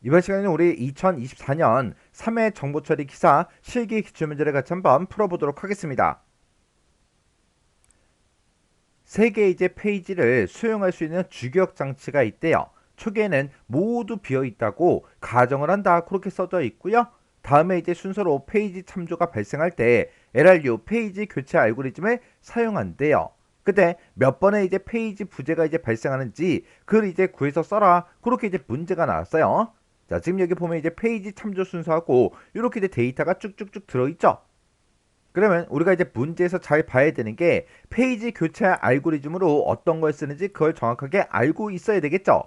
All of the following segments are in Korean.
이번 시간에는 우리 2024년 3회 정보처리 기사 실기 기출문제를 같이 한번 풀어보도록 하겠습니다. 3개의 이제 페이지를 수용할 수 있는 주기억 장치가 있대요. 초기에는 모두 비어 있다고 가정을 한다, 그렇게 써져 있고요. 다음에 이제 순서로 페이지 참조가 발생할 때 LRU 페이지 교체 알고리즘을 사용한대요. 그때 몇 번의 이제 페이지 부재가 이제 발생하는지 그걸 이제 구해서 써라, 그렇게 이제 문제가 나왔어요. 자, 지금 여기 보면 이제 페이지 참조 순서하고 이렇게 이제 데이터가 쭉쭉쭉 들어있죠. 그러면 우리가 이제 문제에서 잘 봐야 되는 게 페이지 교체 알고리즘으로 어떤 걸 쓰는지 그걸 정확하게 알고 있어야 되겠죠.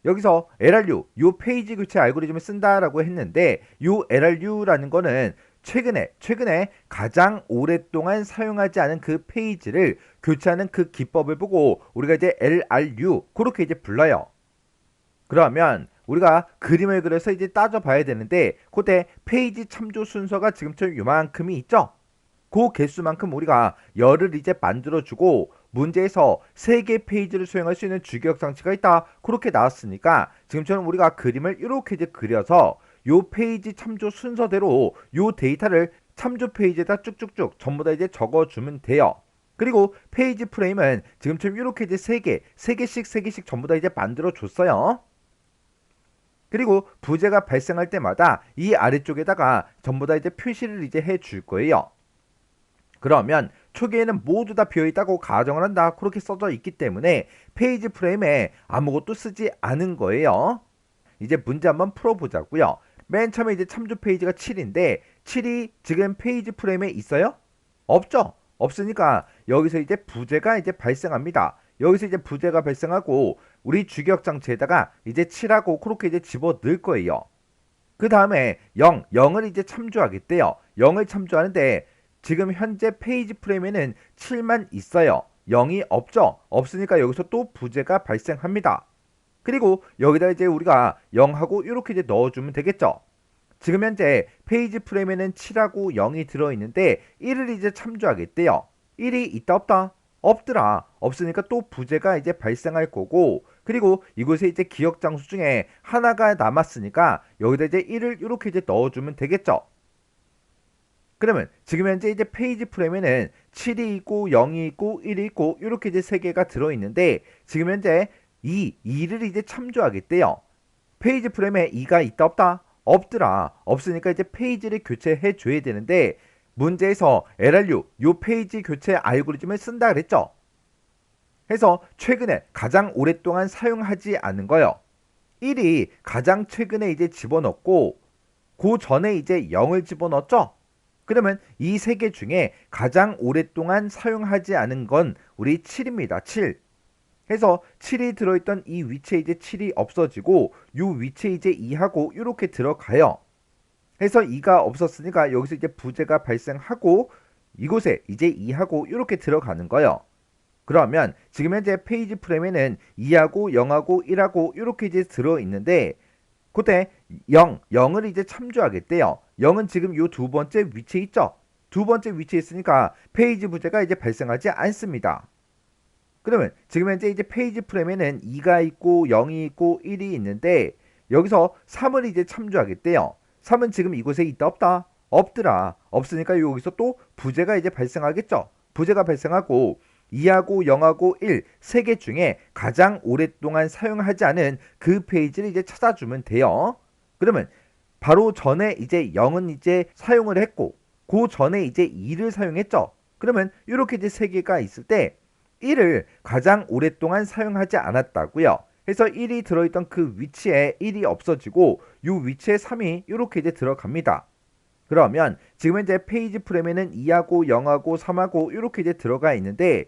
여기서 LRU, 요 페이지 교체 알고리즘을 쓴다라고 했는데 요 LRU라는 거는 최근에 가장 오랫동안 사용하지 않은 그 페이지를 교체하는 그 기법을 보고 우리가 이제 LRU 그렇게 이제 불러요. 그러면 우리가 그림을 그려서 이제 따져봐야 되는데 그때 페이지 참조 순서가 지금처럼 요만큼이 있죠. 그 개수만큼 우리가 열을 이제 만들어주고 문제에서 3개 페이지를 수행할 수 있는 주기억 장치가 있다, 그렇게 나왔으니까 지금처럼 우리가 그림을 이렇게 이제 그려서 요 페이지 참조 순서대로 요 데이터를 참조 페이지에다 쭉쭉쭉 전부 다 이제 적어주면 돼요. 그리고 페이지 프레임은 지금처럼 이렇게 이제 3개씩 전부 다 이제 만들어줬어요. 그리고 부재가 발생할 때마다 이 아래쪽에다가 전부 다 이제 표시를 이제 해줄 거예요. 그러면 초기에는 모두 다 비어있다고 가정을 한다, 그렇게 써져 있기 때문에 페이지 프레임에 아무것도 쓰지 않은 거예요. 이제 문제 한번 풀어보자고요. 맨 처음에 이제 참조 페이지가 7인데 7이 지금 페이지 프레임에 있어요? 없죠. 없으니까 여기서 이제 부재가 이제 발생합니다. 여기서 이제 부재가 발생하고 우리 주기억 장치에다가 이제 7하고 그렇게 이제 집어 넣을 거예요. 그 다음에 0을 이제 참조하겠대요. 0을 참조하는데 지금 현재 페이지 프레임에는 7만 있어요. 0이 없죠. 없으니까 여기서 또 부재가 발생합니다. 그리고 여기다 이제 우리가 0하고 이렇게 이제 넣어주면 되겠죠. 지금 현재 페이지 프레임에는 7하고 0이 들어있는데 1을 이제 참조하겠대요. 1이 있다 없다? 없더라. 없으니까 또 부재가 이제 발생할 거고, 그리고 이곳에 이제 기억 장수 중에 하나가 남았으니까 여기다 이제 1을 이렇게 이제 넣어주면 되겠죠. 그러면 지금 현재 이제 페이지 프레임에는 7이 있고 0이 있고 1이 있고 이렇게 이제 3개가 들어있는데 지금 현재 2를 이제 참조하겠대요. 페이지 프레임에 2가 있다 없다? 없더라. 없으니까 이제 페이지를 교체해 줘야 되는데 문제에서 LRU 요 페이지 교체 알고리즘을 쓴다 그랬죠. 해서 최근에 가장 오랫동안 사용하지 않은 거요. 1이 가장 최근에 이제 집어넣고 그 전에 이제 0을 집어넣었죠. 그러면 이 3개 중에 가장 오랫동안 사용하지 않은 건 우리 7입니다. 7. 해서 7이 들어있던 이 위치에 이제 7이 없어지고 이 위치에 이제 2하고 이렇게 들어가요. 해서 2가 없었으니까 여기서 이제 부재가 발생하고 이곳에 이제 2하고 이렇게 들어가는 거예요. 그러면 지금 현재 페이지 프레임에는 2하고 0하고 1하고 이렇게 이제 들어있는데 그때 0을 이제 참조하겠대요. 0은 지금 요 두 번째 위치에 있죠. 두 번째 위치에 있으니까 페이지 부재가 이제 발생하지 않습니다. 그러면 지금 현재 이제 페이지 프레임에는 2가 있고 0이 있고 1이 있는데 여기서 3을 이제 참조하겠대요. 3은 지금 이곳에 있다 없다? 없더라. 없으니까 여기서 또 부재가 이제 발생하겠죠. 부재가 발생하고 2하고 0하고 1, 3개 중에 가장 오랫동안 사용하지 않은 그 페이지를 이제 찾아주면 돼요. 그러면 바로 전에 이제 0은 이제 사용을 했고 그 전에 이제 2를 사용했죠. 그러면 이렇게 이제 3개가 있을 때 1을 가장 오랫동안 사용하지 않았다고요. 해서 1이 들어있던 그 위치에 1이 없어지고 이 위치에 3이 이렇게 이제 들어갑니다. 그러면 지금 현재 페이지 프레임에는 2하고 0하고 3하고 이렇게 이제 들어가 있는데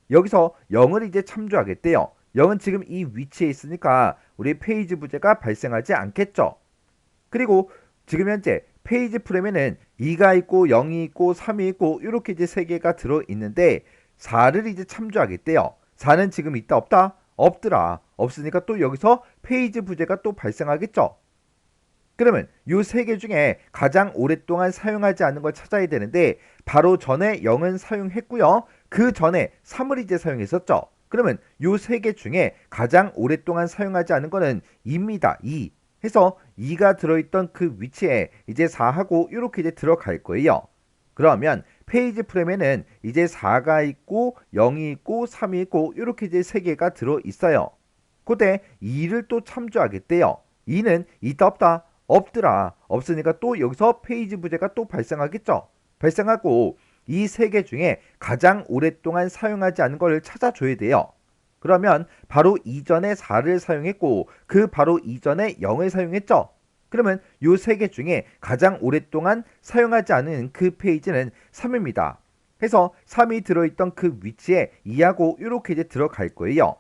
여기서 0을 이제 참조하겠대요. 0은 지금 이 위치에 있으니까 우리 페이지 부재가 발생하지 않겠죠. 그리고 지금 현재 페이지 프레임에는 2가 있고 0이 있고 3이 있고 이렇게 이제 3개가 들어 있는데 4를 이제 참조하겠대요. 4는 지금 있다 없다? 없더라. 없으니까 또 여기서 페이지 부재가 또 발생하겠죠. 그러면 이 3개 중에 가장 오랫동안 사용하지 않는 걸 찾아야 되는데 바로 전에 0은 사용했고요. 그 전에 3을 이제 사용했었죠. 그러면 이 3개 중에 가장 오랫동안 사용하지 않은 거는 2입니다. 2. 해서 2가 들어있던 그 위치에 이제 4하고 이렇게 이제 들어갈 거예요. 그러면 페이지 프레임에는 이제 4가 있고 0이 있고 3이 있고 이렇게 이제 3개가 들어있어요. 그때 2를 또 참조하겠대요. 2는 있다 없다? 없더라. 없으니까 또 여기서 페이지 부재가 또 발생하겠죠. 발생하고 이 3개 중에 가장 오랫동안 사용하지 않은 걸 찾아줘야 돼요. 그러면 바로 이전에 4를 사용했고 그 바로 이전에 0을 사용했죠. 그러면 이 3개 중에 가장 오랫동안 사용하지 않은 그 페이지는 3입니다. 해서 3이 들어있던 그 위치에 2하고 이렇게 이제 들어갈 거예요.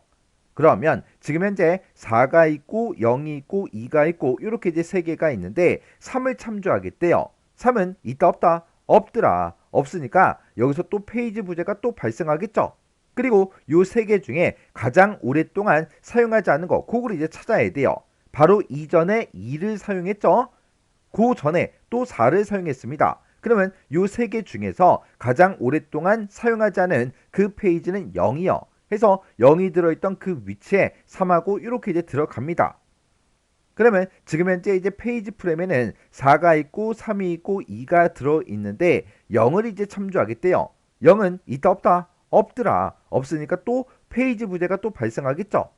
그러면 지금 현재 4가 있고 0이 있고 2가 있고 이렇게 이제 3개가 있는데 3을 참조하겠대요. 3은 있다 없다? 없더라. 없으니까 여기서 또 페이지 부재가 또 발생하겠죠. 그리고 이 3개 중에 가장 오랫동안 사용하지 않은 거 그걸 이제 찾아야 돼요. 바로 이전에 2를 사용했죠. 그 전에 또 4를 사용했습니다. 그러면 이 3개 중에서 가장 오랫동안 사용하지 않은 그 페이지는 0이요. 해서 0이 들어있던 그 위치에 3하고 이렇게 이제 들어갑니다. 그러면 지금 현재 이제 페이지 프레임에는 4가 있고 3이 있고 2가 들어있는데 0을 이제 참조하겠대요. 0은 있다 없다? 없더라. 없으니까 또 페이지 부재가 또 발생하겠죠.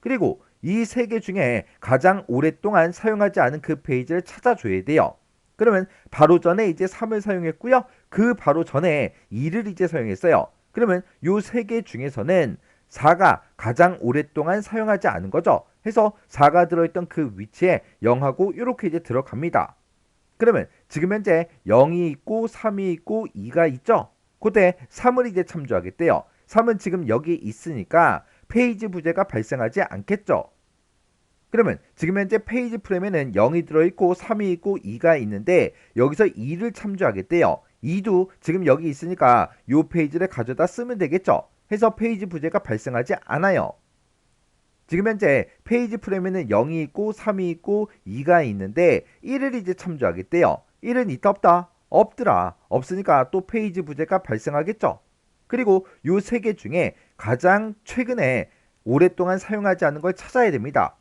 그리고 이 3개 중에 가장 오랫동안 사용하지 않은 그 페이지를 찾아줘야 돼요. 그러면 바로 전에 이제 3을 사용했고요. 그 바로 전에 2를 이제 사용했어요. 그러면 이 3개 중에서는 4가 가장 오랫동안 사용하지 않은 거죠. 해서 4가 들어있던 그 위치에 0하고 이렇게 이제 들어갑니다. 그러면 지금 현재 0이 있고 3이 있고 2가 있죠. 그때 3을 이제 참조하겠대요. 3은 지금 여기 있으니까 페이지 부재가 발생하지 않겠죠. 그러면 지금 현재 페이지 프레임에는 0이 들어있고 3이 있고 2가 있는데 여기서 2를 참조하겠대요. 2도 지금 여기 있으니까 이 페이지를 가져다 쓰면 되겠죠. 해서 페이지 부재가 발생하지 않아요. 지금 현재 페이지 프레임에는 0이 있고 3이 있고 2가 있는데 1을 이제 참조하겠대요. 1은 있다 없다? 없더라. 없으니까 또 페이지 부재가 발생하겠죠. 그리고 이 3개 중에 가장 최근에 오랫동안 사용하지 않은 걸 찾아야 됩니다.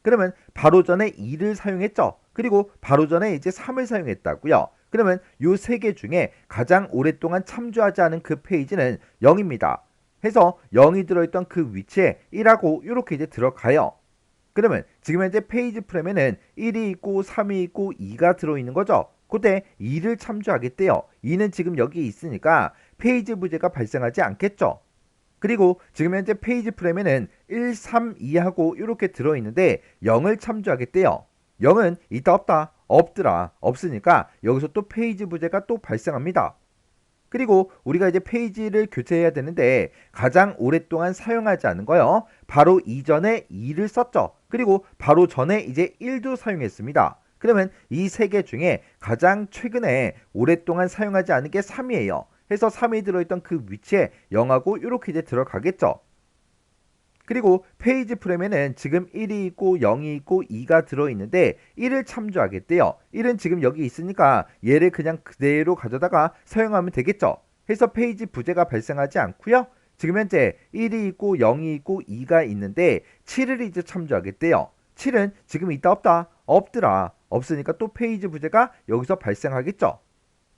그러면 바로 전에 2를 사용했죠. 그리고 바로 전에 이제 3을 사용했다고요. 그러면 이 3개 중에 가장 오랫동안 참조하지 않은 그 페이지는 0입니다. 해서 0이 들어있던 그 위치에 1하고 이렇게 이제 들어가요. 그러면 지금 현재 페이지 프레임에는 1이 있고 3이 있고 2가 들어있는 거죠. 그때 2를 참조하겠대요. 2는 지금 여기 있으니까 페이지 부재가 발생하지 않겠죠. 그리고 지금 현재 페이지 프레임에는 1, 3, 2하고 이렇게 들어있는데 0을 참조하겠대요. 0은 있다 없다? 없더라. 없으니까 여기서 또 페이지 부재가 또 발생합니다. 그리고 우리가 이제 페이지를 교체해야 되는데 가장 오랫동안 사용하지 않은 거요. 바로 이전에 2를 썼죠. 그리고 바로 전에 이제 1도 사용했습니다. 그러면 이 3개 중에 가장 최근에 오랫동안 사용하지 않은 게 3이에요. 해서 3이 들어있던 그 위치에 0하고 이렇게 이제 들어가겠죠. 그리고 페이지 프레임에는 지금 1이 있고 0이 있고 2가 들어있는데 1을 참조하겠대요. 1은 지금 여기 있으니까 얘를 그냥 그대로 가져다가 사용하면 되겠죠. 해서 페이지 부재가 발생하지 않고요. 지금 현재 1이 있고 0이 있고 2가 있는데 7을 이제 참조하겠대요. 7은 지금 있다 없다? 없더라. 없으니까 또 페이지 부재가 여기서 발생하겠죠.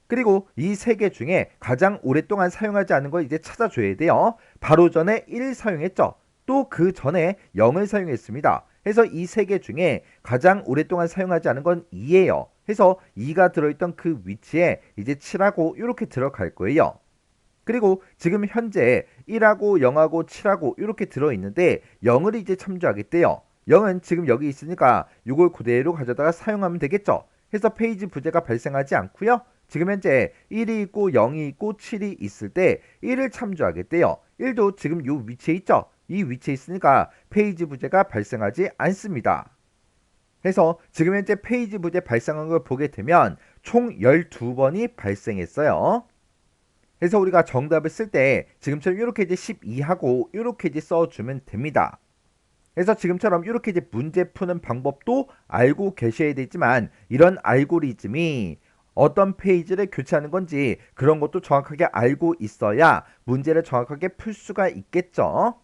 그리고 이 3개 중에 가장 오랫동안 사용하지 않은 걸 이제 찾아줘야 돼요. 바로 전에 1 사용했죠. 또 그 전에 0을 사용했습니다. 해서 이 3개 중에 가장 오랫동안 사용하지 않은 건 2예요. 해서 2가 들어있던 그 위치에 이제 7하고 이렇게 들어갈 거예요. 그리고 지금 현재 1하고 0하고 7하고 이렇게 들어있는데 0을 이제 참조하겠대요. 0은 지금 여기 있으니까 이걸 그대로 가져다가 사용하면 되겠죠. 해서 페이지 부재가 발생하지 않고요. 지금 현재 1이 있고 0이 있고 7이 있을 때 1을 참조하겠대요. 1도 지금 이 위치에 있죠. 이 위치에 있으니까 페이지 부재가 발생하지 않습니다. 해서 지금 현재 페이지 부재 발생한 걸 보게 되면 총 12번이 발생했어요. 그래서 우리가 정답을 쓸 때 지금처럼 이렇게 이제 12하고 이렇게 이제 써주면 됩니다. 그래서 지금처럼 이렇게 이제 문제 푸는 방법도 알고 계셔야 되지만 이런 알고리즘이 어떤 페이지를 교체하는 건지 그런 것도 정확하게 알고 있어야 문제를 정확하게 풀 수가 있겠죠.